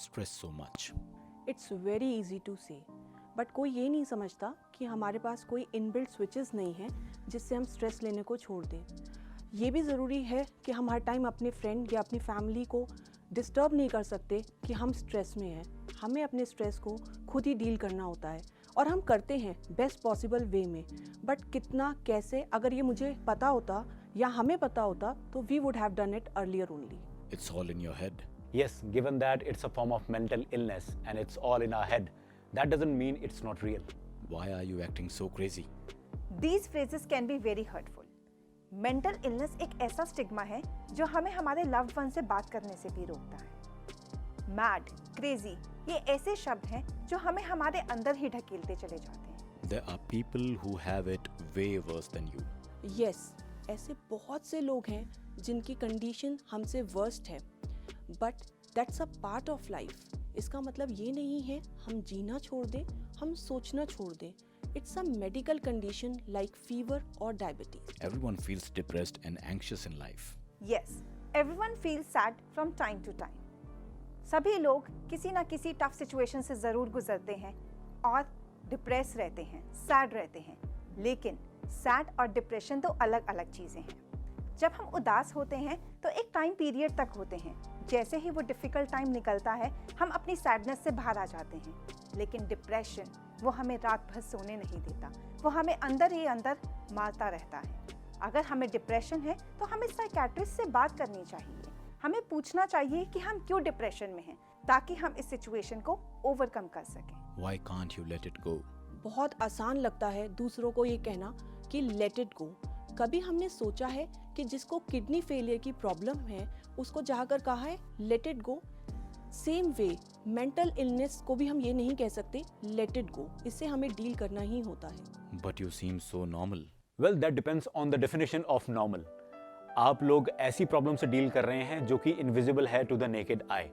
stress so much? It's very easy to say, but कोई ये नहीं समझता कि हमारे पास कोई इनबिल्ट स्विचेस नहीं हैं जिससे हम स्ट्रेस लेने को छोड़ दें। ये भी ज़रूरी है कि हम हर टाइम अपने फ्रेंड या अपनी फैमिली को डिस्टर्ब नहीं कर सकते कि हम स्ट्रेस में हैं। हमें अपने स्ट्रेस को खुद ही डील करना होता है और हम करते हैं बेस्ट पॉसिबल वे में। बट कितना, कैसे, अगर ये मुझे पता होता या हमें पता होता तो we would have done it earlier only. It's all in your head. Yes, given that it's a form of mental illness and it's all in our head, that doesn't mean it's not real. Why are you acting so crazy? These phrases can be very hurtful. Mental illness एक ऐसा stigma है जो हमें हमारे loved one से बात करने से भी रोकता है। Mad, crazy, ये ऐसे शब्द हैं जो हमें हमारे अंदर ही ढकेलते चले जाते हैं। There are people who have it way worse than you. Yes, ऐसे बहुत से लोग हैं जिनकी कंडीशन हमसे वर्स्ट है, but that's a part of life. इसका मतलब ये नहीं है हम जीना छोड़ दें, हम सोचना छोड़ दें। It's a medical condition like fever और diabetes. Everyone feels depressed and anxious in life. Yes, everyone feels sad from time to time. सभी लोग किसी ना किसी टफ सिचुएशन से ज़रूर गुजरते हैं और डिप्रेस रहते हैं, सैड रहते हैं। लेकिन सैड और डिप्रेशन तो अलग अलग चीज़ें हैं। जब हम उदास होते हैं तो एक टाइम पीरियड तक होते हैं। जैसे ही वो डिफ़िकल्ट टाइम निकलता है हम अपनी सैडनेस से बाहर आ जाते हैं। लेकिन डिप्रेशन वो हमें रात भर सोने नहीं देता, वो हमें अंदर ही अंदर मारता रहता है। अगर हमें डिप्रेशन है तो हमें साइकियाट्रिस्ट से बात करनी चाहिए। हमें पूछना चाहिए कि हम क्यों डिप्रेशन में हैं, ताकि हम इस सिचुएशन को ओवरकम कर सकें। Why can't you let it go? बहुत आसान लगता है दूसरों को ये कहना कि लेट इट गो। कभी हमने सोचा है कि जिसको किडनी फेलियर की प्रॉब्लम है उसको जाकर कहा है let it go? Same way mental illness को भी हम ये नहीं कह सकते लेट इट गो। इससे हमें डील करना ही होता है। But you seem so normal. Well, that depends on the definition of normal. आप लोग ऐसी प्रॉब्लम से डील कर रहे हैं जो कि इनविजिबल है to the naked eye,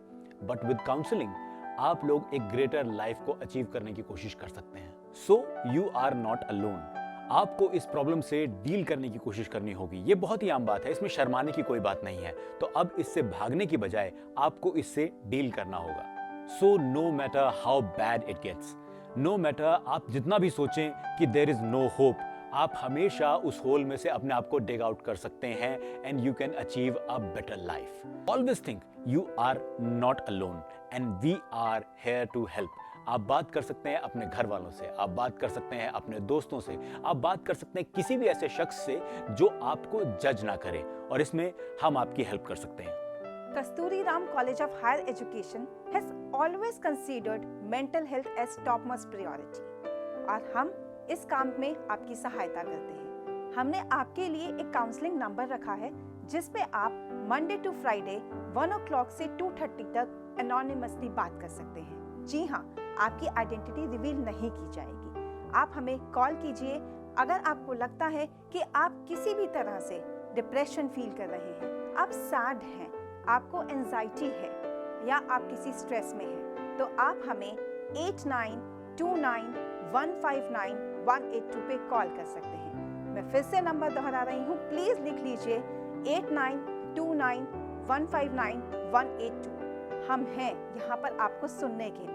but with counselling आप लोग एक ग्रेटर लाइफ को अचीव करने की कोशिश कर सकते हैं। So you are not alone. आपको इस प्रॉब्लम से डील करने की कोशिश करनी होगी। ये बहुत ही आम बात है, इसमें शर्माने की कोई बात नहीं है। तो अब इससे भागने की बजाय आपको इससे डील करना होगा। So no matter how bad it gets, no matter आप जितना भी सोचें कि देयर इज नो होप, आप हमेशा उस होल में से अपने आप को डिग आउट कर सकते हैं and you can achieve a better life. Always think you are not alone and we are here to help. आप बात कर सकते हैं अपने घर वालों से, आप बात कर सकते हैं अपने दोस्तों से, आप बात कर सकते हैं किसी भी ऐसे शख्स से जो आपको जज ना करे, और इसमें हम आपकी हेल्प कर सकते हैं। Kasturi Ram College of Higher Education has always considered mental health as topmost priority और हम इस काम में आपकी सहायता करते हैं। हमने आपके लिए एक काउंसलिंग नंबर रखा है जिस पे आप मंडे टू फ्राइडे 1 o'clock से 2:30 तक एनोनिमसली बात कर सकते हैं। जी हाँ, आपकी आइडेंटिटी रिवील नहीं की जाएगी। आप हमें कॉल कीजिए अगर आपको लगता है कि आप किसी भी तरह से डिप्रेशन फील कर रहे हैं, आप सैड हैं, आपको एंजाइटी है या आप किसी स्ट्रेस में हैं, तो आप हमें 8929159182 पे कॉल कर सकते हैं। मैं फिर से नंबर दोहरा रही हूँ, प्लीज़ लिख लीजिए 8929159182। हम हैं यहाँ पर आपको सुनने के लिए।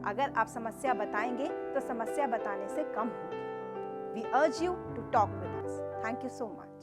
अगर आप समस्या बताएंगे तो समस्या बताने से कम होगी। We urge you to talk with us. Thank you so much.